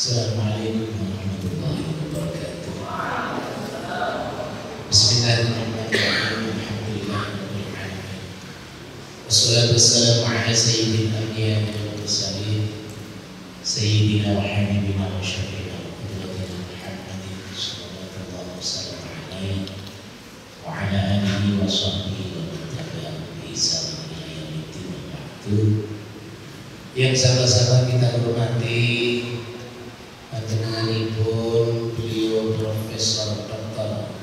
Assalamualaikum warahmatullahi wabarakatuh. Bismillahirrahmanirrahim. Alhamdulillahirabbil alamin. Wassalatu wassalamu ala sayyidil anbiya'i wal mursalin sayyidina wa habibina wa syafi'ina wa qudwatina Muhammadin sallallahu alaihi wa ala alihi wa sahbihi wa man tabi'ahum bi ihsan ila yaumil din. Yang sama-sama kita hormati panjenenganipun beliau Profesor Dr.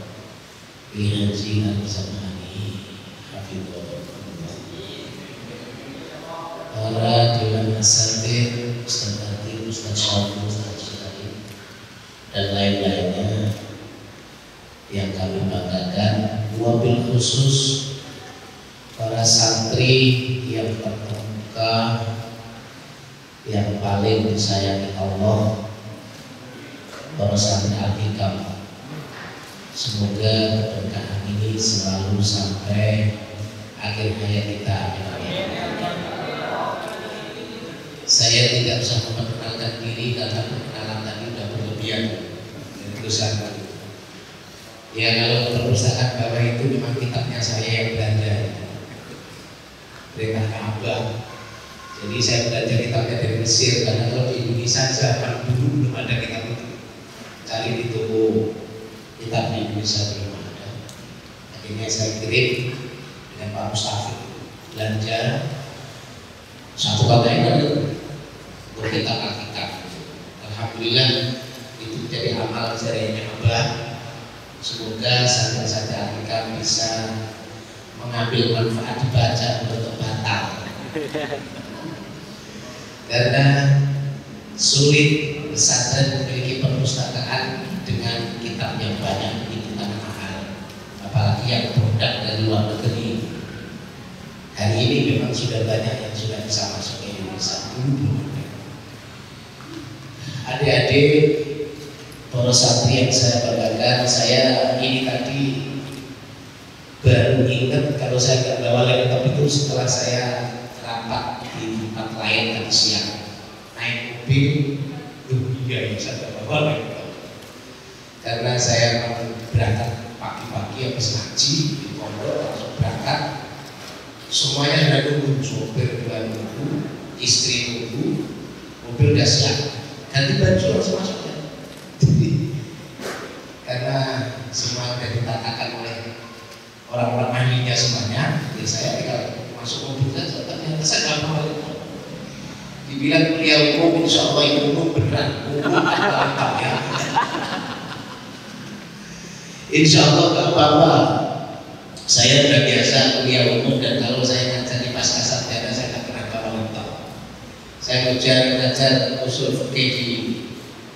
Haji Al-Zamani Hafizahullah, para dewan asatidz, Ustaz Ati, Ustaz Syafiq, Ustaz Syarif, dan lain-lainnya yang kami banggakan, wabil khusus para santri yang terkemuka, yang paling disayangi Allah, para santri Al-Hikam. Semoga keberkahan ini selalu sampai akhir hayat kita. Saya tidak usah memperkenalkan diri karena perkenalan tadi sudah berlebihan. Ya, kalau perpustakaan bawah itu memang kitabnya saya yang belanja, Perintah Ka'bah. Jadi saya belajar kitabnya dari Mesir, karena kalau di Indonesia saja kan dulu belum ada kitab itu. Cari di toko kitab di Indonesia belum ada. Akhirnya saya kirim dengan Pak Mustafa belanja satu kontainer untuk kitab Al-Hikam. Alhamdulillah itu jadi amal jariahnya Abah. Semoga santri-santri Al-Hikam bisa mengambil manfaat dibaca untuk batal. Karena sulit pesantren memiliki perpustakaan dengan kitab yang banyak, itu sangat mahal, apalagi yang produk dari luar negeri. Hari ini memang sudah banyak yang sudah bisa masuk ke Indonesia, dulu. Adik-adik, para santri yang saya banggakan, saya ini tadi baru ingat kalau saya nggak bawa laptop itu setelah saya rapat di tempat lain tadi siang, naik mobil. Iya, saya nggak bawa laptop karena saya berangkat pagi-pagi habis ngaji di pondok, langsung berangkat. Semuanya sudah nunggu, sopir juga nunggu, istri nunggu, mobil udah siap, ganti baju langsung masuk ya. Karena semua sudah ditatakan oleh orang-orang ahlinya semuanya, jadi saya tinggal masuk mobil saja. Ternyata saya nggak mau laptop. Dibilang kuliah umum, insya Allah itu umum beneran, umum apa ya? Insya Allah gak apa-apa. Saya sudah biasa kuliah umum, dan kalau saya ngajar di Pasca Sarjana saya nggak pernah bawa laptop. Saya ngajar usul fikih di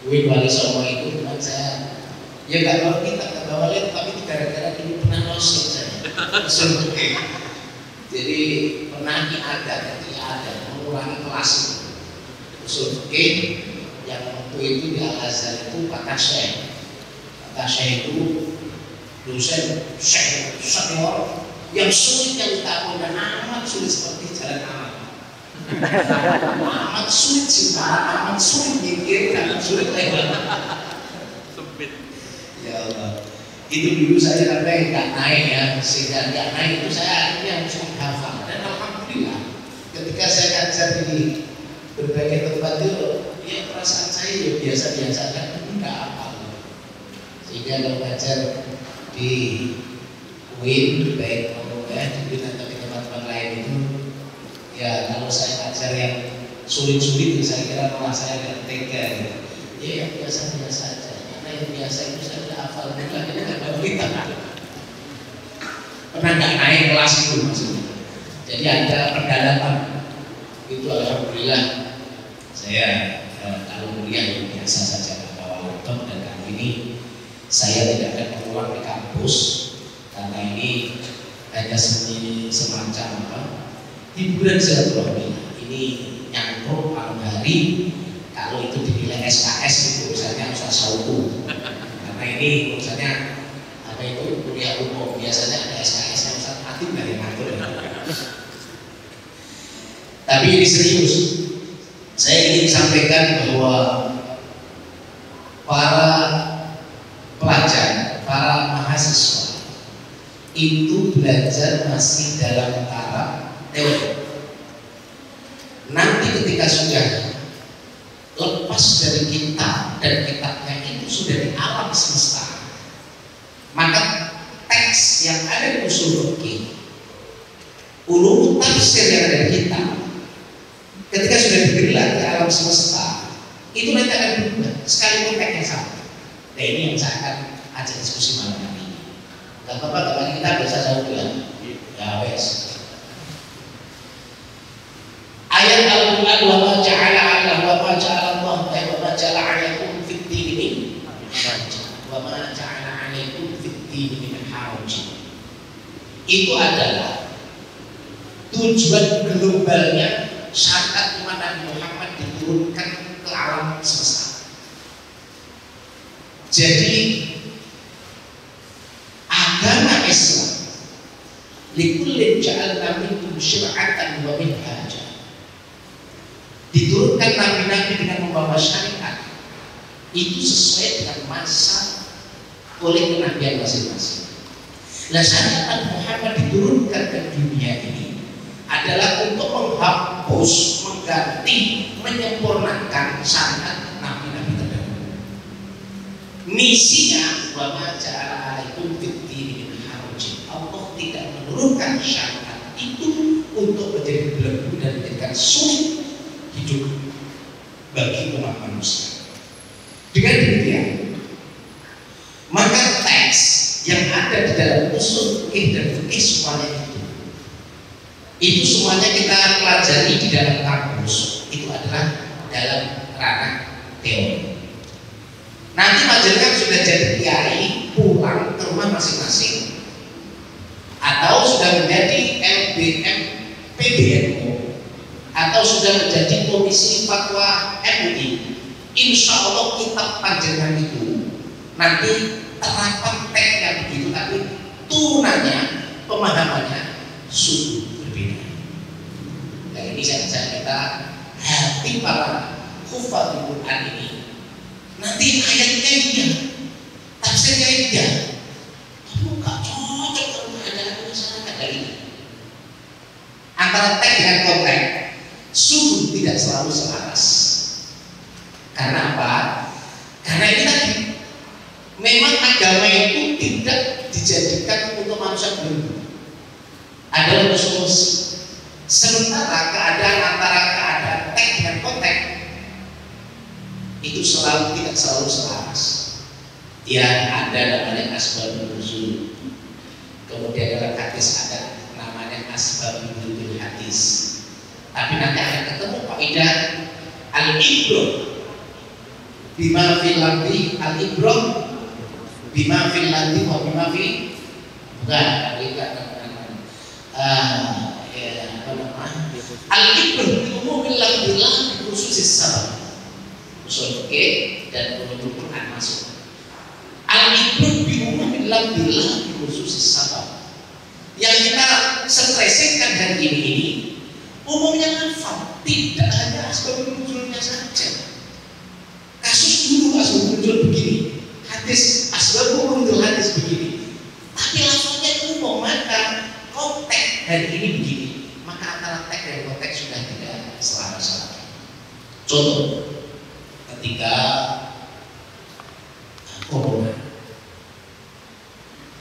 UIN Wali Songo itu, cuma saya ya nggak bawa kitab, nggak bawa laptop, tapi gara-gara dulu pernah nosin saya usul fikih. Jadi pernah ada mengurangi kelas usul fikih yang waktu itu di Al-Azhar itu Pak Tasya. Pak Tasya itu dosen senior yang sulit yang utama, dan amat sulit seperti jalan amat. Amat sulit cinta, amat sulit mikir, amat sulit lewat. Sempit. Ya Allah. Itu dulu saya karena nggak naik ya, sehingga nggak naik itu saya akhirnya harus menghafal. Dan alhamdulillah ketika saya ngajar di berbagai tempat itu, ya perasaan saya ya biasa-biasa kan, nggak apa. Sehingga kalau ngajar di UIN, baik di UIN atau di tempat-tempat lain itu, ya kalau saya ngajar yang sulit-sulit, saya kira malah saya nggak tega gitu. Ya yang biasa-biasa aja, karena yang biasa itu saya udah hafal juga, kita nggak bawa kitab. Pernah nggak naik kelas itu maksudnya. Jadi ada pendalaman itu, alhamdulillah saya kalau kuliah yang biasa saja nggak bawa laptop. Dan kali ini saya tidak akan mengulang di kampus karena ini hanya semacam hiburan silaturahmi. Ini nyangkut malam hari, kalau itu dinilai SKS itu misalnya Ustaz Sauku, karena ini misalnya apa itu kuliah umum, biasanya ada SKS-nya Ustaz Atim dari ngatur. Tapi ini serius. Saya ingin sampaikan bahwa mahasiswa itu belajar masih dalam taraf teori. Nanti ketika sudah lepas dari kitab dan kitabnya itu sudah di alam semesta, maka teks yang ada di usul fikih, ulum tafsir yang ada di kitab, ketika sudah digelar di alam semesta, itu nanti akan berubah sekalipun teksnya sama. Nah ini yang saya akan ajak diskusi malam ini. Gak apa-apa, kita biasa jauh ya. Ya wes. Ayat Al-Quran wa ma ja'ala Allah wa ma ja'ala Allah wa ma ja'ala alaikum fid din wa ma ja'ala alaikum fid din min haraj. Itu adalah tujuan globalnya syariat umat Nabi Muhammad diturunkan ke alam semesta. Jadi agama Islam likullin ja'alna minkum syir'atan wa minhaja, diturunkan nabi-nabi dengan membawa syariat itu sesuai dengan masa oleh kenabian masing-masing. Nah, syariat Muhammad diturunkan ke dunia ini adalah untuk menghapus, mengganti, menyempurnakan syariat nabi-nabi terdahulu. Misinya wa ma ja'ala alaikum fid din min haraj. Allah tidak menurunkan syariat itu untuk menjadi belenggu dan menjadikan sulit hidup bagi umat manusia. Dengan demikian, maka teks yang ada di dalam usul fikih dan fikih semuanya itu semuanya kita pelajari di dalam kampus, itu adalah dalam ranah teori. Nanti majelis sudah jadi kiai, pulang ke rumah masing-masing, atau sudah menjadi LBM PBNU, atau sudah menjadi komisi fatwa MUI, insya Allah kitab panjenengan itu nanti terapan teksnya begitu, tapi turunannya, pemahamannya sungguh berbeda. Nah ini saya minta hati para hufadzul Quran ini, nanti ayatnya iya, tafsirnya iya, kamu gak cocok dengan keadaan masyarakat hari ini. Antara teks dengan konteks sungguh tidak selalu selaras. Karena apa? Karena ini tadi memang agama itu tidak dijadikan untuk manusia belenggu, adalah solusi. Sementara keadaan antara keadaan teks dengan konteks itu tidak selalu selaras. Ya ada namanya asbabun nuzul, kemudian dalam hadis ada namanya asbabun nuzul hadis. Tapi nanti akan ketemu kaidah al-ibrah bima fil ladhi, al-ibrah bima fil ladhi wa bima fi al-ibrah bi umumil ladhi la bi khususis sabab. Usul fikih dan ulumul Quran masuk. Al-ibrah bi umumil ladhi la bi khususis sabab. Yang kita stressingkan hari ini umumnya lafaz, tidak hanya asbab nuzulnya saja. Kasus dulu asbab nuzul begini, hadis asbab nuzul hadis begini, tapi lafaznya umum, maka konteks hari ini begini, maka antara teks dan konteks sudah tidak selaras lagi. Contoh, ketika corona,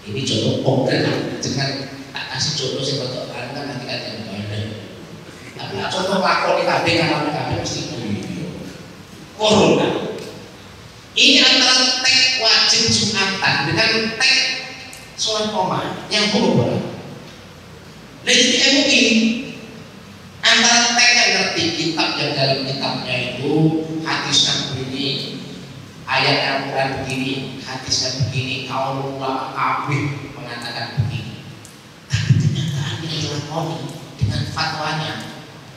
ini contoh konkret, jangan tak kasih contoh seperti orang kan nanti kan yang banyak. Tapi contoh lakoni kabeh ngalami kabeh mesti corona. Ini antara teks wajib Jumatan dengan teks sholat Qomah yang berubah. Nah jadi MUI antara teks yang ngerti kitab yang dalam kitabnya itu hadisnya begini, ayat Al-Quran begini, hadisnya begini, kaum ulama kabeh mengatakan begini. Tapi kenyataan yang dilakoni dengan fatwanya,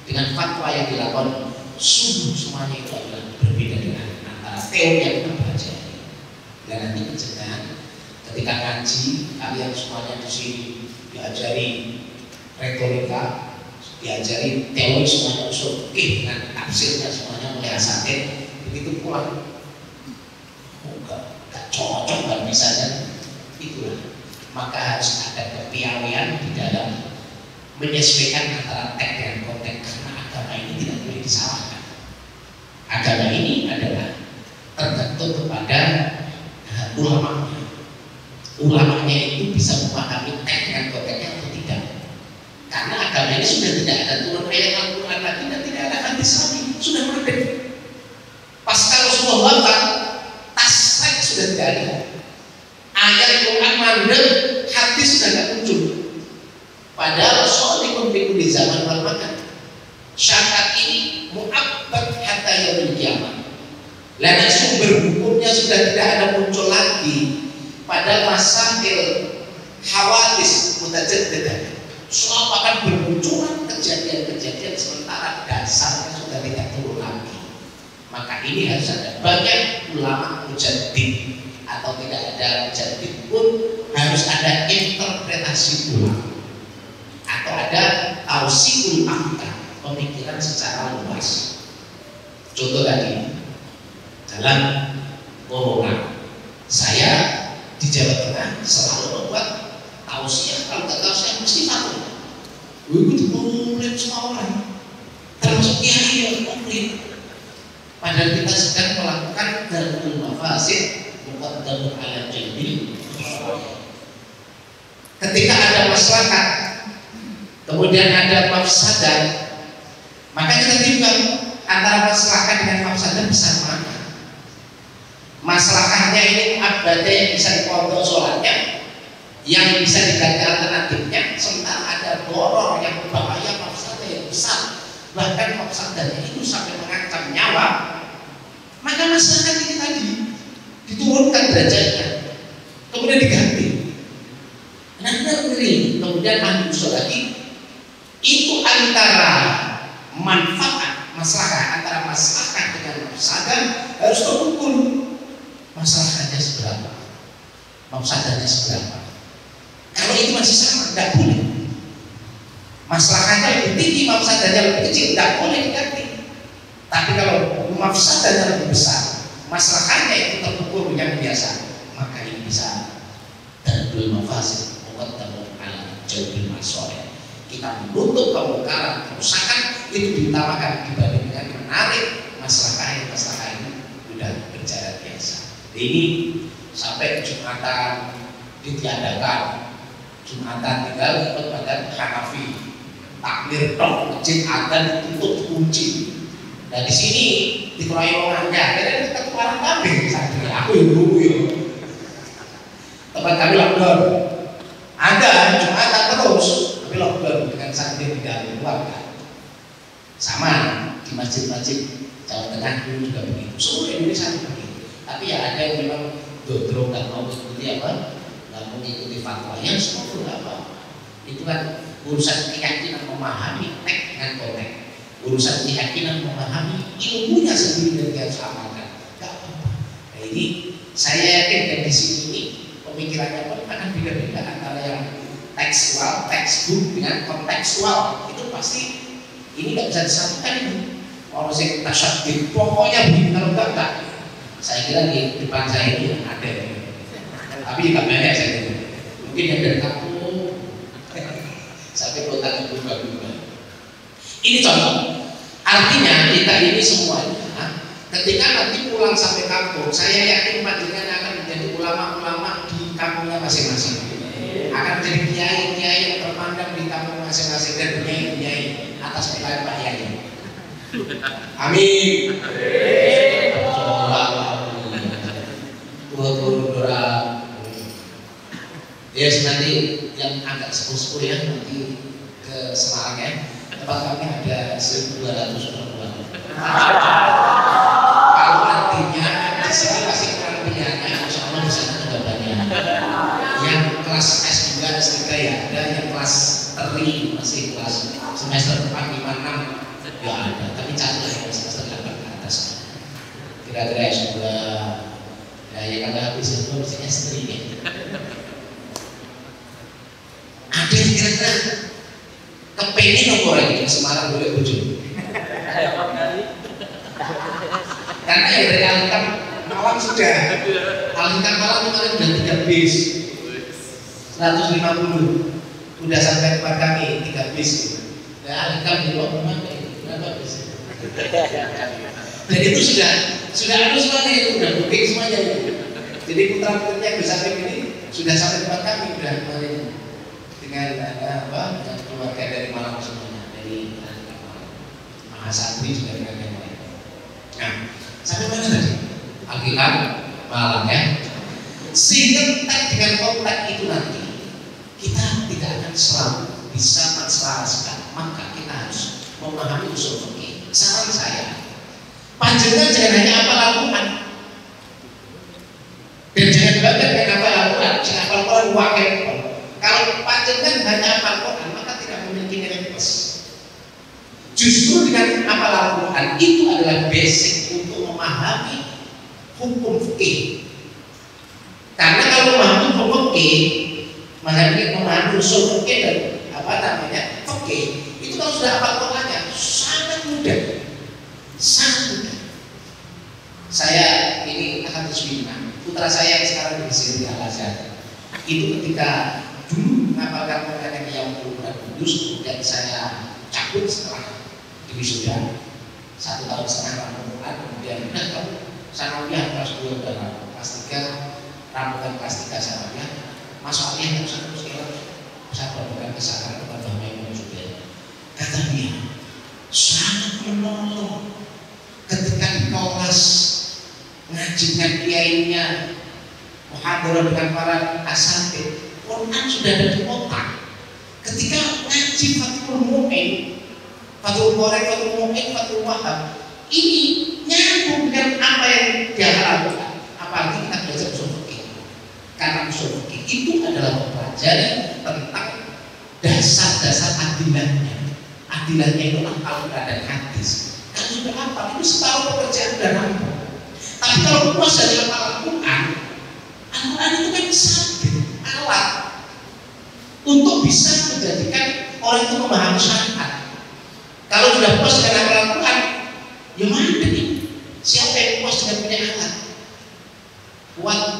dengan fatwa yang dilakoni, sungguh semuanya itu adalah berbeda dengan antara teori yang kita baca. Dan nanti pencegahan ketika ngaji, kalian semuanya di sini diajari retorika, diajari teori semuanya usul fikih dengan tafsirnya semuanya mulai asatin, begitu pulang, enggak cocok kan misalnya itulah maka harus ada kepiawaian di dalam menyesuaikan antara teks dengan konteks, karena agama ini tidak boleh disalahkan. Agama ini adalah tergantung kepada ulamanya. Ulamanya itu bisa memahami teks dengan konteksnya atau tidak. Karena agama ini sudah tidak ada turun ayat Al-Quran lagi dan tidak ada hadis lagi, sudah merdek. Pasca Rasulullah wafat, tasrek sudah tidak ada. Ayat Quran mandek, hadis sudah tidak muncul. Padahal soal di zaman bermakan syarat ini mu'abbad hatta yaumil qiyamah. Lalu sumber hukumnya sudah tidak ada muncul lagi pada masail hawadis mutajaddidah. Soal akan bermunculan kejadian-kejadian sementara dasarnya sudah tidak turun lagi. Maka ini harus ada banyak ulama mujaddid atau tidak ada mujaddid pun harus ada interpretasi ulama atau ada tausiul akal, pemikiran secara luas. Contoh tadi dalam ngomong, saya di Jawa Tengah selalu membuat tausiah, kalau nggak tausiah mesti satu. Gue dikomplain semua orang, termasuk kiai yang komplain. Padahal kita sedang melakukan darul mafasid muqaddamun ala jalbil. Ketika ada maslahat, kemudian ada mafsadah, maka kita timbang antara maslahat dengan mafsadah besar mana. Masalahnya ini abadnya yang bisa dipotong sholatnya, yang bisa diganti alternatifnya, sementara ada doror yang berbahaya, mafsadah yang besar, bahkan mafsadahnya itu sampai mengancam nyawa. Maka masyarakat ini tadi diturunkan derajatnya, kemudian diganti. Kemudian ahli usul lagi itu antara manfaat maslahat, antara maslahat dengan mafsadah harus terukur. Masalahnya seberapa, mafsadahnya seberapa. Kalau itu masih sama, tidak boleh. Masalahnya lebih tinggi, mafsadahnya lebih kecil, tidak boleh diganti. Tapi kalau mafsadahnya lebih besar, masalahnya itu terukur yang biasa, maka ini bisa terdul mafasid muqaddamun ala jalbil masoleh. Kita menutup kemungkaran, kerusakan itu diutamakan dibanding dengan menarik masalah ini sudah berjalan biasa. Ini sampai Jumatan ditiadakan, Jumatan tinggal ikut badan Hanafi, takbir tok, masjid adan ditutup kunci. Nah di sini dikeroyok orangnya, akhirnya kita keluaran kambing. Aku yang dulu ya, tempat kami lockdown. Ada Jumatan terus, tapi lockdown dengan santri tidak keluarga. Sama di masjid-masjid Jawa Tengah dulu juga begitu, seluruh Indonesia begitu. Tapi ya ada yang memang dodro nggak mau mengikuti apa, nggak mau mengikuti fatwa yang semua pun nggak apa. Itu kan urusan keyakinan memahami teks dengan konteks, urusan keyakinan memahami ilmunya sendiri dan dia harus amalkan. Nggak apa-apa. Nah ini saya yakin dari sini ini pemikirannya pun akan beda-beda antara yang tekstual, textbook dengan kontekstual. Itu pasti ini nggak bisa disatukan ini. Orang yang tasyadid pokoknya begini, kalau enggak. Saya kira di depan saya ini ada, tapi nggak banyak saya kira. Mungkin yang dari kampung sampai kota berubah-ubah. Ini contoh. Artinya kita ini semuanya ketika nanti pulang sampai kampung, saya yakin panjenengan akan menjadi ulama-ulama di kampungnya masing-masing. Akan menjadi kiai-kiai yang terpandang di kampung masing-masing dan kiai-kiai atas pilihan Pak Yai. Amin. Ya nanti yang agak sepuh-sepuh ya nanti ke Semarang ya. Tempat kami ada 1.200 orang. Kalau artinya di sini masih kurang penyanyi, insya Allah di sana juga banyak. Yang kelas S2, S3 ya ada, yang kelas teri masih kelas semester 4, 5, 6 ya ada. Tapi cantik yang semester 8 ke atas. Kira-kira S2 ya kalau habis itu mesti S3 ya. Ada yang kira-kira kepengen nomor lagi ke Semarang boleh ujung. Karena yang dari Alikam Malang sudah, Alikam Malang kemarin sudah 3 bis. 150 udah sampai tempat kami 3 bis. Nah, Alkam di bawah mana ini? Berapa bis? Dan itu sudah harus semuanya itu udah booking semuanya itu. Jadi putra putrinya bisa ini sudah sampai tempat kami udah kemarin dengan dengan keluarga dari Malang semuanya, dari Mahasantri juga dengan yang lain. Nah, sampai mana tadi? Alkitab Malang ya. Sehingga dengan kontak itu nanti kita tidak akan selalu bisa menselaraskan, maka kita harus memahami usul fikih. Saran saya, panjenengan jangan hanya hafal Al-Quran dan jangan bangga dengan hafal Al-Quran, jangan hafal Al-Quran wakil. Kalau panjenengan hanya hafal Al-Quran, maka tidak memiliki nilai plus. Justru dengan hafal Al-Quran itu adalah basic untuk memahami hukum fikih. Karena kalau memahami hukum fikih, memahami usul fikih dan fikih itu kalau sudah hafal Qurannya sangat mudah, sangat mudah. Saya ini akan bismillah, putra saya yang sekarang di sini Al-Azhar itu ketika dulu menghafalkan Quran yang bulan Kudus, kemudian saya cabut setelah wisuda 1,5 tahun Quran, kemudian kamu sanawiyah kelas 2 dan kelas 3 rambutan kelas 3 sanawiyah masuk aliyah terus saya berbukan kesadaran kepada Imam Zubair. Kata dia sangat menolong ketika di kelas ngaji dengan kiainya, muhadarah dengan para asatidz, Quran sudah ada di otak. Ketika ngaji Fathul Mu'in, Fathul Qorek, Fathul Mu'in, Fathul Wahab, ini nyambung dengan apa yang dia lakukan. Apalagi kita belajar usul fikih. Karena usul fikih itu adalah mempelajari tentang dasar-dasar adilahnya. Adilahnya itu Al-Quran dan hadis. Kalau sudah hafal itu setahun pekerjaan sudah nambah. Tapi kalau puas dari Al-Quran, Al-Quran itu kan sabit, alat untuk bisa menjadikan orang itu memahami syariat. Kalau sudah puas dengan Al-Quran, ya mana nih? Siapa yang puas dengan punya alat?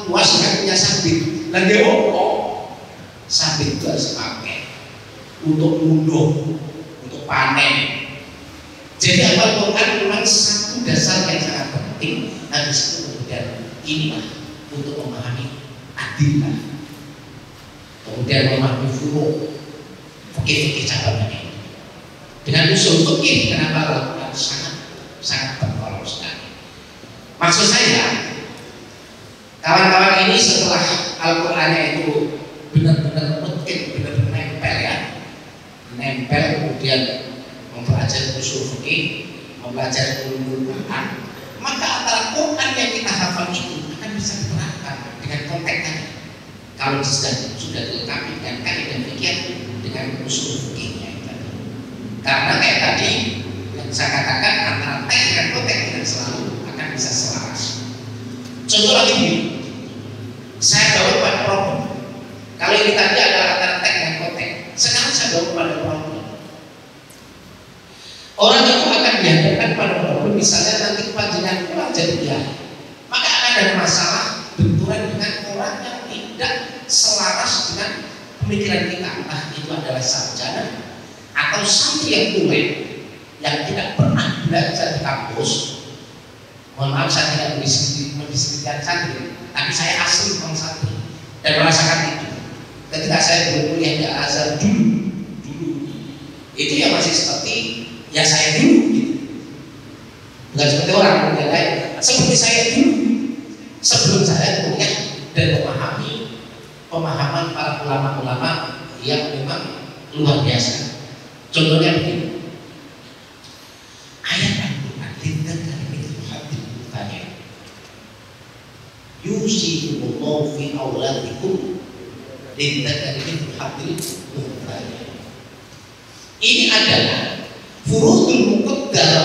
Puas dengan punya sabit. Lagi sabit itu harus dipakai untuk mundur, untuk panen. Jadi Al-Quran memang satu dasar yang sangat penting. Habis itu kemudian inilah untuk memahami adillah, kemudian memahami furu', fikih cabangnya. Dengan usul fikih, kenapa Al-Quran sangat bertolong sekali. Maksud saya, kawan-kawan ini setelah Al-Qurannya itu benar-benar penting, benar-benar nempel ya, nempel, kemudian mempelajari usul fikih, mempelajari ulumul Quran, maka antara Quran yang kita hafal itu akan bisa diterapkan dengan konteksnya. Kalau sudah dilengkapi dengan kaidah fikih dengan usul fikihnya itu. Karena kayak tadi yang saya katakan, antara teks dan konteks tidak selalu akan bisa selaras. Contoh lagi ini, saya bawa pada problem. Kalau ini tadi adalah antara teks dan konteks, sekarang saya bawa pada problem. Orang itu akan dihadapkan pada problem, misalnya nanti panjenengan pulang jadi dia, maka akan ada masalah benturan dengan orang yang tidak selaras dengan pemikiran kita. Entah itu adalah sarjana atau santri yang tua yang tidak pernah belajar di kampus. Mohon maaf, saya tidak mendiskreditkan santri, tapi saya asli orang santri dan merasakan itu. Ketika saya berkuliah di Al-Azhar dulu itu ya masih seperti ya saya dulu gitu. Bukan seperti orang lain, seperti saya dulu sebelum saya kuliah dan memahami pemahaman para ulama-ulama yang memang luar biasa. Contohnya begini, ayat Al-Quran lintas dari itu hadis tanya, yusikumullahu fi auladikum lintas dari itu hadis tanya. Ini adalah furudul muqaddar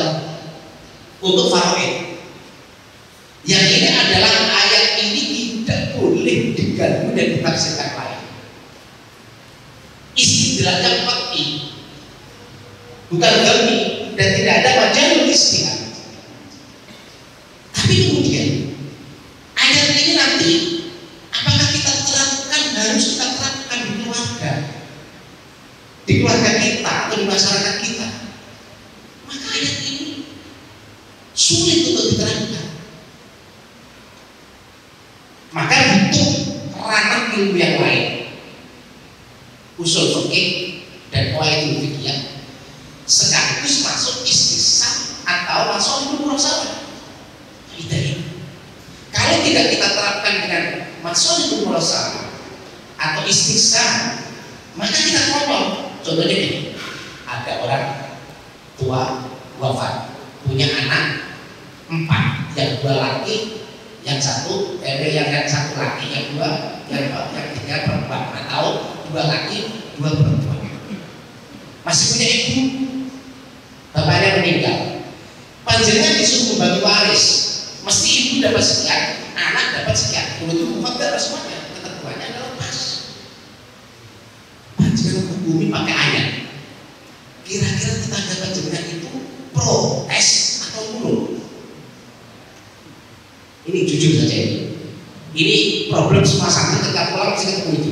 untuk faraid. Yang ini adalah ayat ini tidak boleh diganggu dan ditafsirkan lain. Istidlalnya qat'i, bukan gami, dan tidak ada majalul istihad. Tapi kemudian ayat ini nanti apakah kita terapkan, harus kita terapkan di keluarga kita atau di masyarakat kita, maka ayat ini sulit untuk diterapkan. Maka butuh ranah ilmu yang lain, usul fikih dan qawaidul fikih sekaligus masuk istisna atau masuk ilmu mursalah. Kalau tidak kita terapkan dengan masuk ilmu mursalah atau istisna, maka kita ngomong. Contohnya ini, ada orang tua wafat, punya anak 4, yang 2 laki, yang satu laki, yang 3 perempuan, atau 2 laki, 2 perempuan. Masih punya ibu, bapaknya meninggal. Panjenengan disuruh membagi waris, mesti ibu dapat sekian, anak dapat sekian. Kalau itu bukan dapat semuanya, ketentuannya adalah pas. Panjenengan menghubungi pakai ayat. Kira-kira tetangga panjenengan itu protes atau nurut? Ini jujur saja ini problem semua santri ketika pulang masih ketemu itu.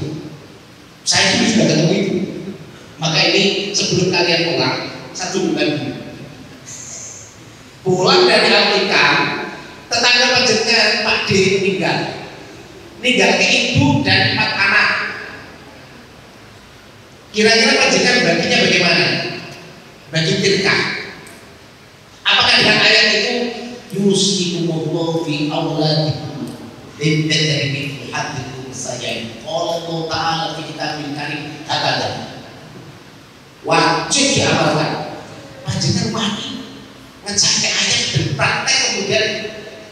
Saya juga sudah ketemu itu. Maka ini sebelum kalian pulang 1 bulan dulu. Pulang dari Amerika, tetangga panjenengan Pak D meninggal ke ibu dan 4 anak. Kira-kira panjenengan baginya bagaimana? Bagi tirkah. Apakah dengan ayat itu yusikumullahu fi auladikum lidzakari mithlu hadzil unsayayn? Qala Allah Ta'ala fi kitabil karim hakadha. Wajib diamalkan. Panjenengan wani ngecake ayat dan praktek, kemudian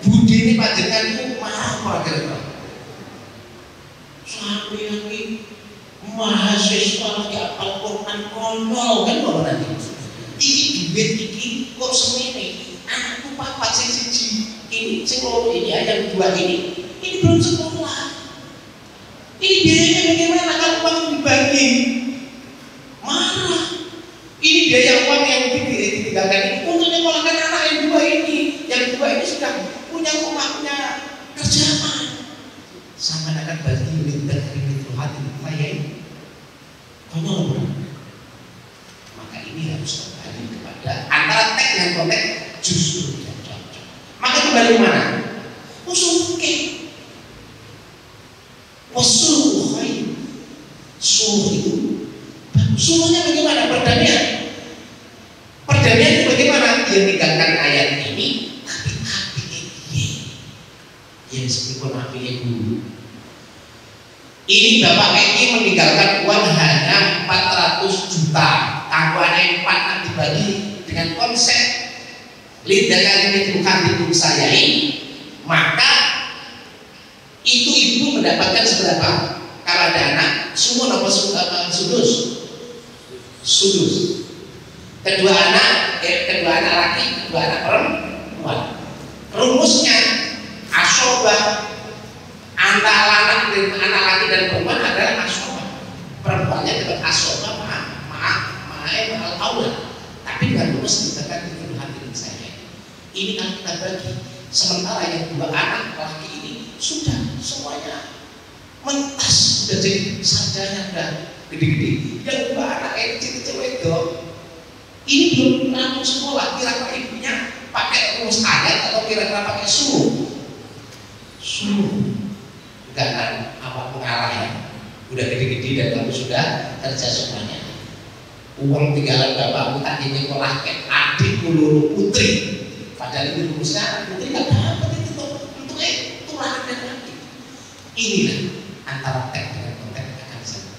budi ini panjenengan itu marah gara-gara sampai lagi mahasiswa lagi apal Quran konyol kan bawa nanti ini duit ini kok semene anakku papat siji ini sekolah ini yang 2 ini belum sekolah, ini biayanya bagaimana kalau uang dibagi? Marah. Ini biaya uang yang ditinggalkan ini untuk nyekolahkan anak yang 2 ini. Yang 2 ini sudah punya rumah, punya kerjaan. Sama akan bagi lintas dari itu hati saya ini. Konyol. Maka ini harus kembali kepada antara teks dan konteks justru tidak cocok. Maka kembali mana? Usul fikih. Wasul khair. Suruh itu. Suruhnya bagaimana? Perdamaian itu bagaimana? Dia meninggalkan ayat ini, tapi yang disebut api dulu. Ini Bapak Eki meninggalkan uang hanya 400 juta. Kangguannya 4 dibagi dengan konsep lidzakari mithlu hadzil unsayayn, maka itu ibu mendapatkan seberapa? Kalau ada anak, sumur apa sudus? Sudus. Kedua anak laki, kedua anak perempuan. Rumusnya asobah antara anak laki dan perempuan adalah asobah. Perempuannya dapat asobah ma'al aula. Tapi dengan rumus dikatakan itu hati saya. Ini yang kita bagi. Sementara yang 2 anak laki ini sudah semuanya mentas, sudah jadi sarjana dan gede-gede. Yang 2 anak kecil-kecil itu ini belum rampung sekolah. Kira-kira ibunya pakai rumus ayat atau kira-kira pakai suruh? Bukan apa pengarah ya. Udah gede-gede dan kamu sudah kerja semuanya. Uang tinggalan bapakmu tadi nyekolah ke adik loro putri. Padahal itu rumusnya putri nggak dapat itu untuk tulang dan lagi. Inilah antara teks dengan konteks akan sama.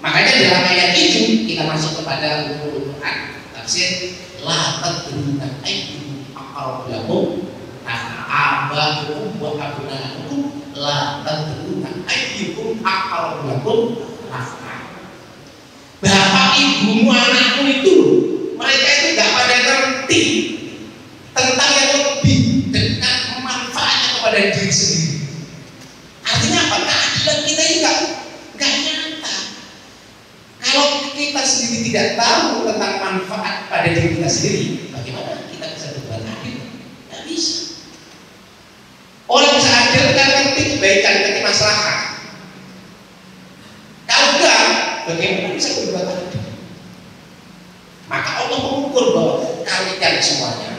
Makanya dalam ayat itu kita masuk kepada Quran tafsir la tadruna ayyuhum aqrabu lakum abahukum wa abnaukum la tadruna ayyuhum aqrabu lakum bapak ibumu anakmu itu mereka itu nggak pada ngerti tentang yang lebih dekat manfaatnya kepada diri sendiri. Artinya apa? Keadilan kita ini nggak nyata. Kalau kita sendiri tidak tahu tentang manfaat pada diri kita sendiri, bagaimana kita bisa berbuat adil? Tidak bisa. Orang bisa adil kan ngerti kebaikan, ngerti maslahat. Kalau enggak, bagaimana bisa berbuat adil? Maka Allah mengukur bahwa kalian semuanya,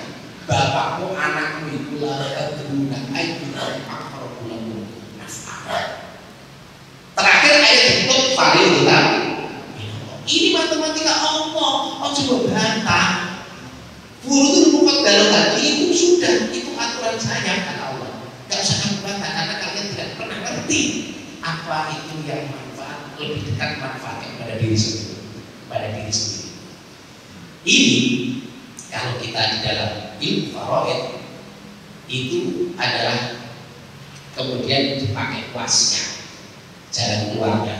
bapakmu, anakmu itu larat guna ayyuhal aqrabu naf'ah. Terakhir ayat itu faridah. Ini matematika Allah. Oh coba bantah. Guru itu rumput dalam tadi itu sudah, itu aturan saya kata Allah. Gak usah kamu bantah karena kalian tidak pernah ngerti apa itu yang manfaat, lebih dekat manfaatnya pada diri sendiri, pada diri sendiri. Ini kalau kita di dalam ilmu faraid itu adalah kemudian dipakai kuasnya, jalan keluarnya.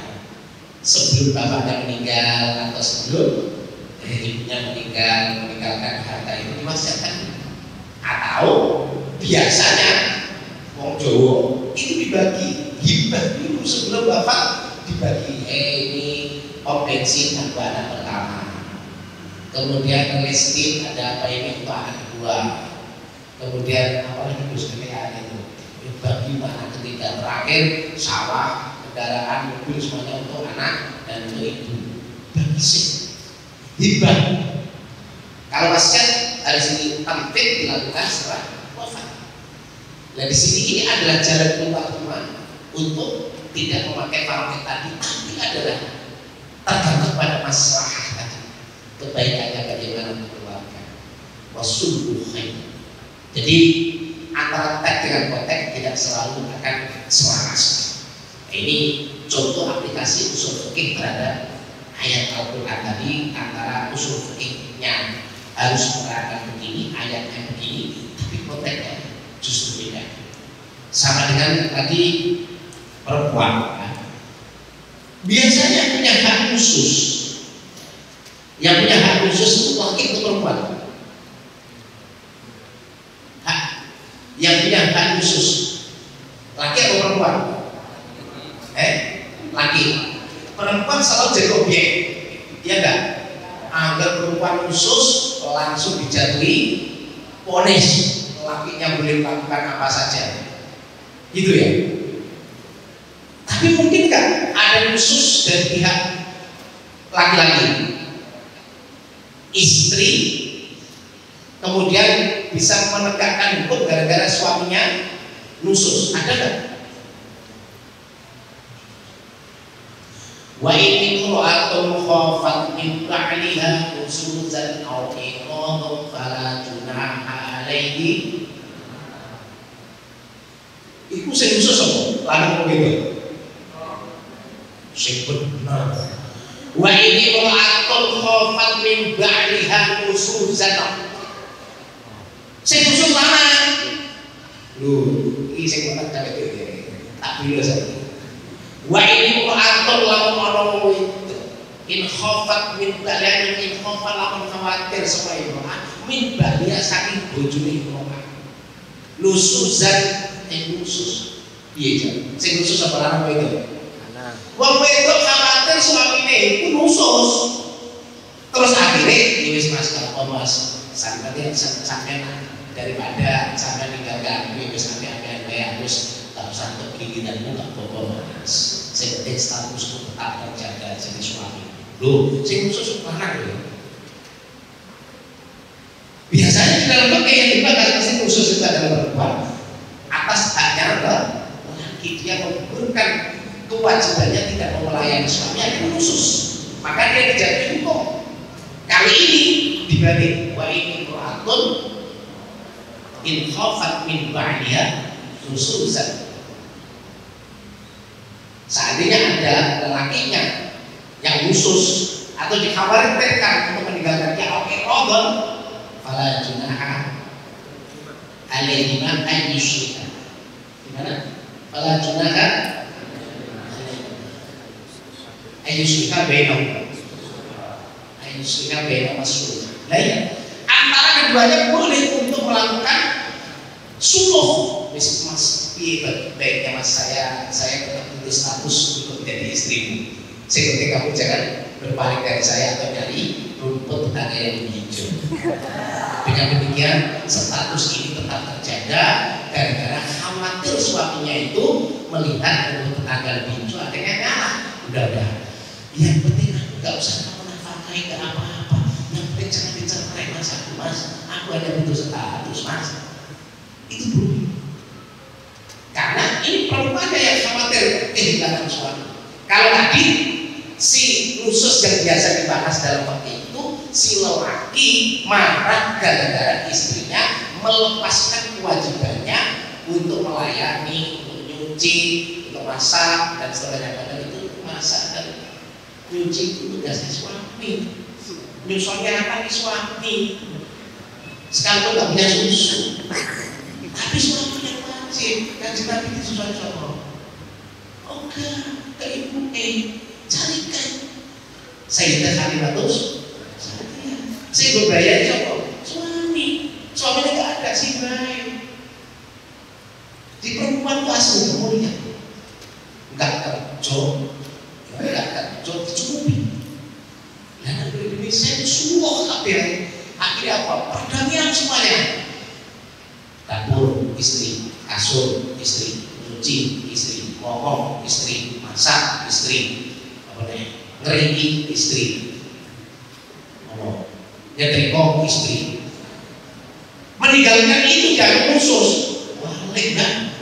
Sebelum bapaknya meninggal atau sebelum ibunya meninggalkan harta itu diwasiatkan, atau biasanya wong Jawa itu dibagi hibah dulu sebelum bapak dibagi. Ini om bensin untuk anak pertama, kemudian listrik ada apa ini untuk anak kedua, kemudian apa lagi kemudian itu bagi anak ketiga, terakhir sawah, kendaraan, mobil semuanya untuk anak dan untuk ibu. Bagi sih hibah. Kalau wasiat harus ditampil dilakukan setelah wafat. Nah di sini ini adalah jalan keluar rumah untuk tidak memakai faraid tadi, tapi adalah tergantung pada masalah tadi, kebaikannya bagaimana untuk keluarga. Wasulul khair. Jadi antara teks dengan konteks tidak selalu akan selaras. Ini contoh aplikasi usul fikih terhadap ayat Al-Quran tadi. Antara usul fikihnya harus menerangkan begini, ayatnya begini, tapi konteksnya justru beda. Sama dengan tadi perempuan, biasanya punya hak khusus. Yang punya hak khusus itu laki atau perempuan? Yang punya hak khusus laki atau perempuan? Laki. Perempuan selalu jadi objek, ya enggak? Agar perempuan khusus langsung dijatuhi vonis, lakinya boleh melakukan apa saja, gitu ya. Tapi mungkinkah ada khusus dari pihak laki-laki, istri kemudian bisa menegakkan hukum gara-gara suaminya nusus? Ada nggak? Wa in imra'atun khafat min ba'liha nusuzan aw iqadan fala junaha 'alaihi. Iku sing nusus apa? Lanang apa itu? Sing bener. Wa in imra'atun khafat min ba'liha nusuzan. Sing nusus lanang. Lho, iki sing menak kabeh iki. Tak bilo saiki. Wa ini mu'atul lamun ana wong itu in khafat min balian, in khafat lamun khawatir sama ibu min balian saking bojone imro'ah lusuzan lusus piye jan sing lusus apa lanang itu wong wedok khawatir suamine iku lusus terus akhirnya wis mas kalau mas sampeyan daripada sampeyan ninggalkan wis sampeyan wis tak usah untuk keinginanmu tak apa-apa mas. Saya penting statusku tetap terjaga jadi suami. Loh, saya khusus mana loh? Biasanya di dalam fikih yang dibahas pasti khusus itu adalah perempuan atas haknya laki, dia menggugurkan kewajibannya tidak melayani suaminya, itu khusus. Maka dia dijatuhi hukum. Kali ini dibanding wa ini mu'atun in khafat min ba'liha khususan. Seandainya ada lelakinya yang khusus atau dikhawatirkan untuk meninggalkan dia, oke, kodon fala junaha alaihima an yusyrika. Gimana? Fala junaha an yusyrika bainahuma. An yusyrika bainahuma sulh. Lah ya, antara keduanya boleh untuk melakukan suluh. Wis mas, piye baiknya mas, saya tetap butuh status untuk menjadi istrimu. Sehingga kamu jangan berpaling dari saya atau dari rumput tetangga yang lebih hijau. Dengan demikian status ini tetap terjaga gara-gara khawatir suaminya itu melihat rumput tetangga lebih hijau, akhirnya ngalah. Udah Yang penting aku gak usah kamu nafkahi, gak apa-apa. Yang penting jangan dicerai mas aku mas. Aku hanya butuh status mas. Itu boleh. Karena ini perempuannya yang khawatir kehilangan suami. Kalau tadi si khusus yang biasa dibahas dalam waktu itu, si lelaki marah gara-gara istrinya melepaskan kewajibannya untuk melayani, untuk nyuci, untuk masak dan seterusnya. Padahal itu masak dan nyuci itu tugasnya suami, nyusulnya apa nih suami. Sekarang nggak punya susu, tapi suami yang wajib. Yang Nabi itu suami sama. Oke, ke ibu carikan. Sayyidah Khalilatus, saya berbayar siapa? Suami. Suaminya nggak ada sih baik. Di perempuan itu asal mulia, nggak kerja, dicukupi. Dan di Indonesia itu semua kabeh. Akhirnya apa? Perdamaian semuanya. Dapur istri, kasur istri, cuci istri, ngomong istri, masak istri, ngeringi istri, nyetrika istri. Meninggalkan itu jangan khusus. Walik kan?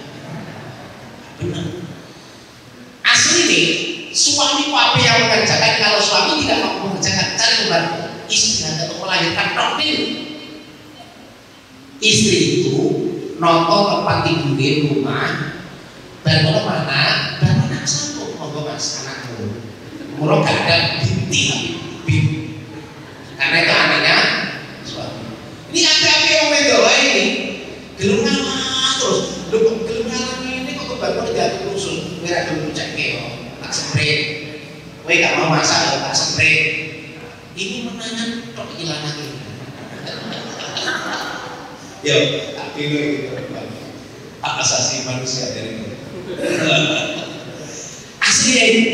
Benar. Asli nih, suami apa yang mengerjakan? Kalau suami tidak mau mengerjakan, cari pembantu. Istri untuk melahirkan dokter. Istri itu nonton tempat tidur di rumah. Dan mana? Dan anak satu. Monggo mas anakmu. Murah gak ada binti. Karena itu anaknya suami. Ini ada apa yang wedoh ini? Gelungan terus. Gelungan ini kok kebangun tidak khusus. Mereka dulu cek tak spray. Weh gak mau masak tak spray. Ini menangan kok hilang lagi. Yo, tapi gitu. Hak asasi manusia dari itu. Asli ini.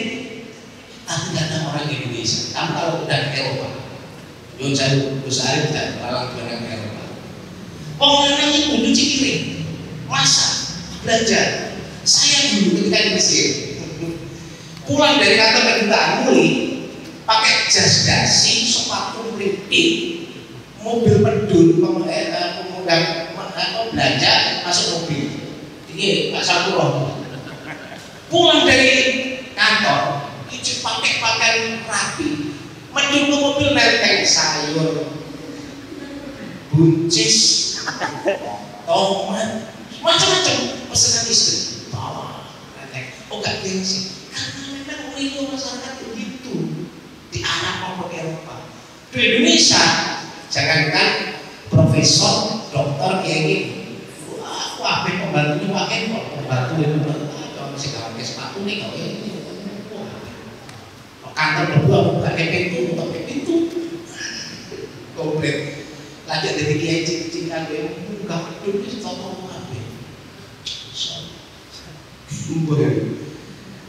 Tapi datang orang Indonesia. Kamu kalau udah ke Eropa, yang saya usahain tidak melalang dengan Eropa. Orang itu cuci piring, masak, belajar. Saya dulu ketika di Mesir, pulang dari kantor kedutaan muli, pakai jas dasi, sepatu rintik, mobil pedun, pemegang belanja masuk mobil. Ini Pak Samuroh. Pulang dari kantor, itu pakai pakaian rapi, mendung ke mobil nenteng sayur, buncis, tomat, macam-macam pesanan istri. Bawa, nenteng. Oh gak gengsi, karena memang itu masyarakat begitu di Arab maupun Eropa. Di Indonesia, jangankan profesor, dokter kayak gini. Wah, pembantunya pakai kok pembantu itu kalau masih kawan ke sepatu nih kalau ini. Kantor berdua pakai pintu, pakai pintu. Komplit. Lagi dari kiai cik-cikan dia buka pintu itu toko apa?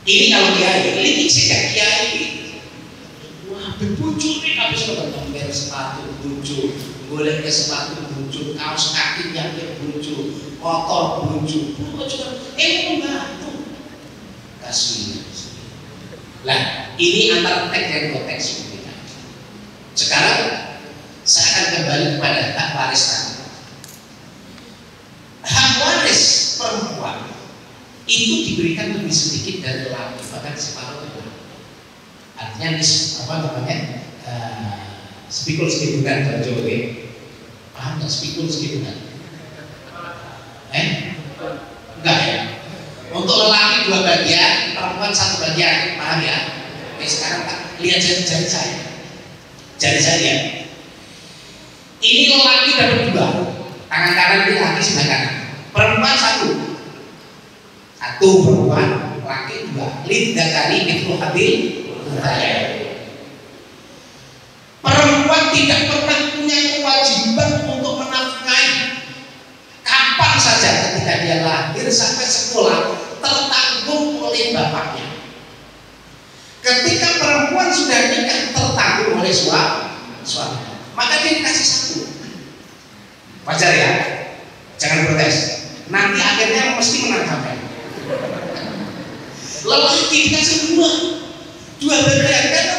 Ini kalau kiai, ini cek kiai. Wah, berbucu nih habis sudah tombel sepatu bucu, golek ke sepatu bucu, kaos kaki yang dia bucu, motor bucu, membantu kasih. Lah, ini antara teks dan konteks berbeda. Sekarang saya akan kembali kepada hak waris tadi. Hak waris perempuan itu diberikan lebih sedikit dari laki, bahkan separuh dari laki. Artinya apa namanya? Spikul sekidunan dan Jawa. Paham nggak spikul sekidunan? Enggak ya? Untuk lelaki 2 bagian, perempuan 1 bagian, paham ya? Oke, sekarang lihat jari-jari saya. Jari saya. Ini lelaki dapat 2, tangan kanan ini laki sebelah kanan. Perempuan 1 perempuan, laki 2. Lidda kali itu habil. Perempuan tidak pernah punya kewajiban untuk menafkahi. Kapan saja ketika dia lahir sampai sekolah tertanggung oleh bapaknya. Ketika perempuan sudah nikah tertanggung oleh suami, maka dia dikasih 1. Wajar ya, jangan protes. Nanti akhirnya mesti menang sampai. Lelaki dikasih 2 bagian, karena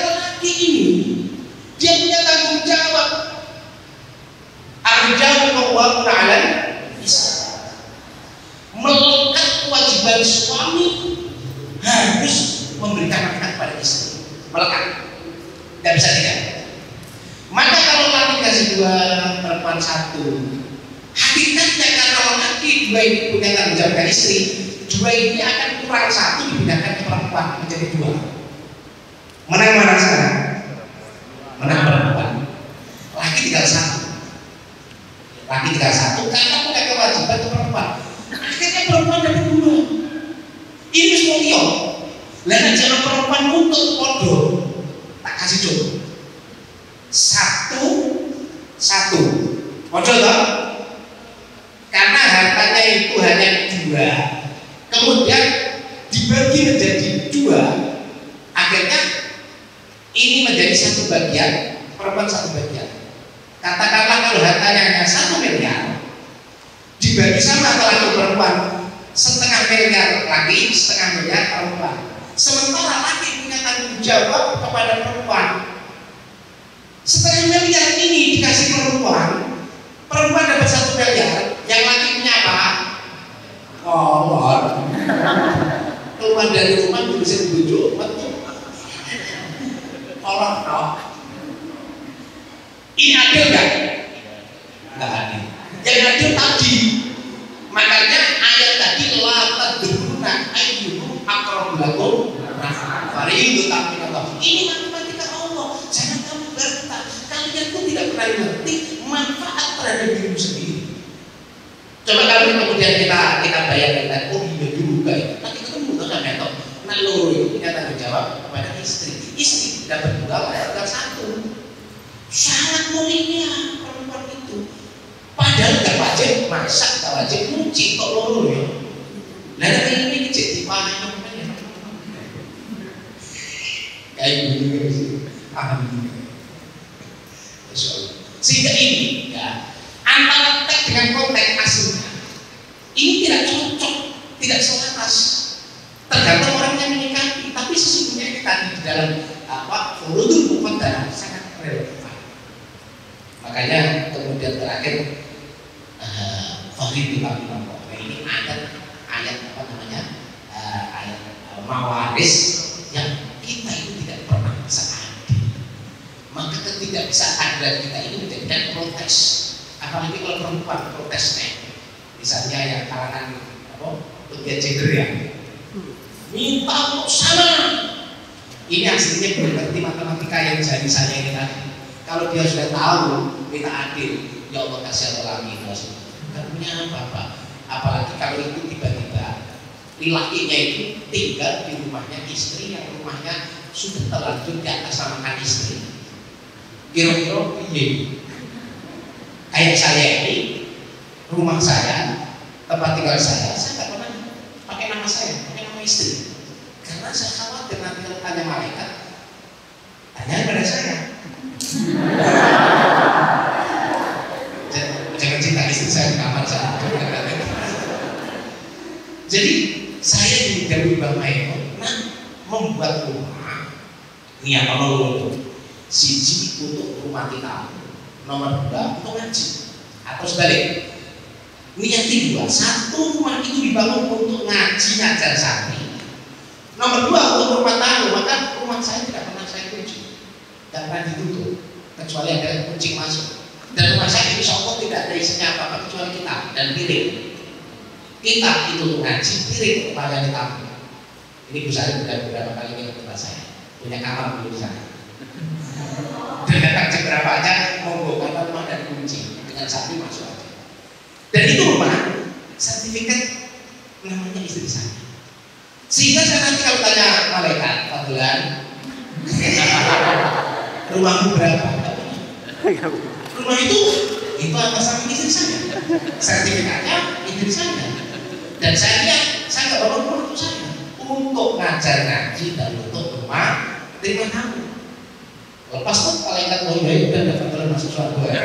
memberikan nafkah kepada istri, melekat, tidak bisa tidak. Maka kalau laki kasih 2, perempuan 1, hakikatnya kalau laki 2 ini punya tanggung jawab ke istri, 2 ini akan kurang 1 dipindahkan ke perempuan menjadi 2. Menang mana sekarang? Menang perempuan. Laki tinggal 1. Laki tinggal 1 karena punya kewajiban ke perempuan. Akhirnya perempuan dapat 2. Ini semua liok. Lalu jangan perempuan untuk podo. Tak kasih coba. 1. Podo toh? Karena hartanya itu hanya 2. Kemudian dibagi menjadi 2. Akhirnya ini menjadi 1 bagian, perempuan 1 bagian. Katakanlah kalau hartanya hanya 1 miliar, dibagi sama laki perempuan, setengah miliar laki, setengah miliar perempuan. Sementara laki punya tanggung jawab kepada perempuan. Setengah miliar ini dikasih perempuan, perempuan dapat 1 miliar, yang laki punya apa? Kolor. Keluar dari rumah bisa dibujuk, betul. Kolor toh. Ini adil gak? Nggak adil. Yang adil tadi. Makanya ayat tadi la tadruna ayyuhum aqrabu lakum faridu ta'minallah. Ini matematika Allah. Jangan kamu berkata kalian tuh tidak pernah mengerti manfaat terhadap dirimu sendiri. Coba kalau kemudian kita bayangkan, oh iya juga ya. Nanti ketemu tuh kan metok. Nah lo itu punya tanggung jawab kepada istri. Istri dapat 2, dapat 1. Sangat mulia perempuan itu. Padahal gak wajib masak, gak wajib nyuci, kok loro ya. Lalu ini jadi paham ya. Kayak gini sih. Sehingga ini ya antara teks dengan konteks aslinya ini tidak cocok, tidak selaras. Tergantung orang yang menyikapi. Tapi sesungguhnya tadi di dalam furudul muqaddarah sangat relevan. Makanya kemudian terakhir faridu ta'minallah. Ini ayat apa namanya? Ayat mawaris yang kita itu tidak pernah bisa adil. Maka ketidakbisaan kita ini menjadikan protes. Apalagi kalau perempuan protesnya, misalnya yang kalangan pegiat gender ya, minta kok sana. Ini aslinya belum ngerti matematika yang jadi saya ini tadi. Kalau dia sudah tahu minta adil, ya Allah kasih aku lagi nggak punya apa-apa. Apalagi kalau itu tiba-tiba lakinya itu tinggal di rumahnya istri yang rumahnya sudah terlanjur di atas namakan istri. Kira-kira iya. Kayak saya ini, rumah saya, tempat tinggal saya nggak pernah pakai nama saya, pakai nama istri. Karena saya khawatir nanti tanya malaikat, tanya pada saya. Jangan cinta istri saya di kamar saya. Jadi saya didahului Bang Maiko membuat rumah niat Allah siji untuk rumah kita, nomor 2 untuk ngaji atau sebalik. Niat 2, 1 rumah itu dibangun untuk ngaji ngajar santri, nomor 2 untuk rumah tangga. Maka rumah saya tidak pernah saya kunci, tidak pernah ditutup kecuali ada kucing masuk. Dan rumah saya insya Allah tidak ada isinya apa-apa kecuali kita dan piring. Kita itu untuk ngaji, piring untuk melayani tamu. Ini Bu Sari sudah beberapa kali ke tempat saya, punya kamar di sana. Dan datang jam berapa aja, monggo karena rumah dan kunci dengan sapi masuk aja. Dan itu rumah sertifikat namanya istri saya. Sehingga saya nanti kalau tanya malaikat, Fadlan, rumahmu berapa? Rumah itu atas nama istri saya, sertifikatnya istri saya. Dan saya lihat, saya nggak bawa rumah itu saya untuk ngajar ngaji dan untuk rumah terima tamu. Lepas tuh malaikat wahyu dan dapat jalan masuk surga.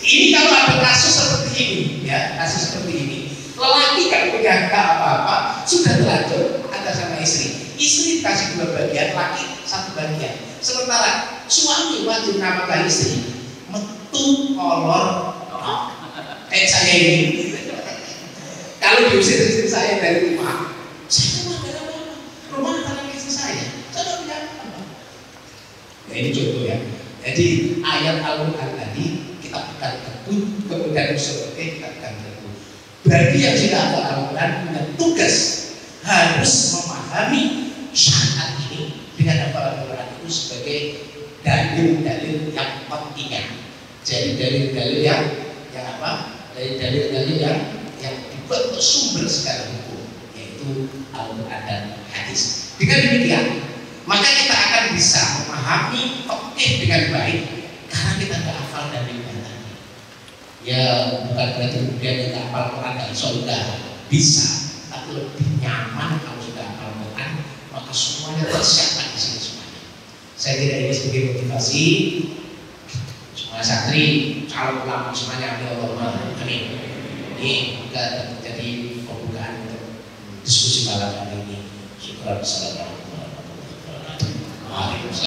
Ini kalau ada kasus seperti ini, ya kasus seperti ini, lelaki gak punya hak apa-apa, sudah terlanjur ada sama istri. Istri dikasih 2 bagian, laki 1 bagian. Sementara suami wajib nafkahi istri, metu kolor kayak saya ini. Kalau diusir istri saya dari rumah, saya cuma ada apa-apa. Rumah tanah istri saya tidak punya apa-apa. Nah, ini contoh ya. Jadi ayat Al-Quran tadi kita pegang teguh, kemudian seperti kita pegang teguh. Berarti yang sudah hafal Al-Quran punya tugas harus memahami syariat ini dengan hafal Al-Quran itu sebagai dalil-dalil yang pentingnya. Jadi dalil-dalil yang apa? Dalil-dalil yang dibuat untuk sumber segala hukum, yaitu Al-Quran dan hadis. Dengan demikian, maka kita akan bisa memahami fikih dengan baik karena kita tidak hafal dalil-dalilnya. Ya bukan berarti kemudian kita hafal Quran dan sudah bisa, tapi lebih nyaman kalau sudah hafal Quran, maka semuanya tersiapkan di sini semuanya. Saya kira ini sebagai motivasi semua santri, calon ulama semuanya, amin. Ini juga terjadi pembukaan untuk diskusi malam hari ini. Syukur, assalamualaikum.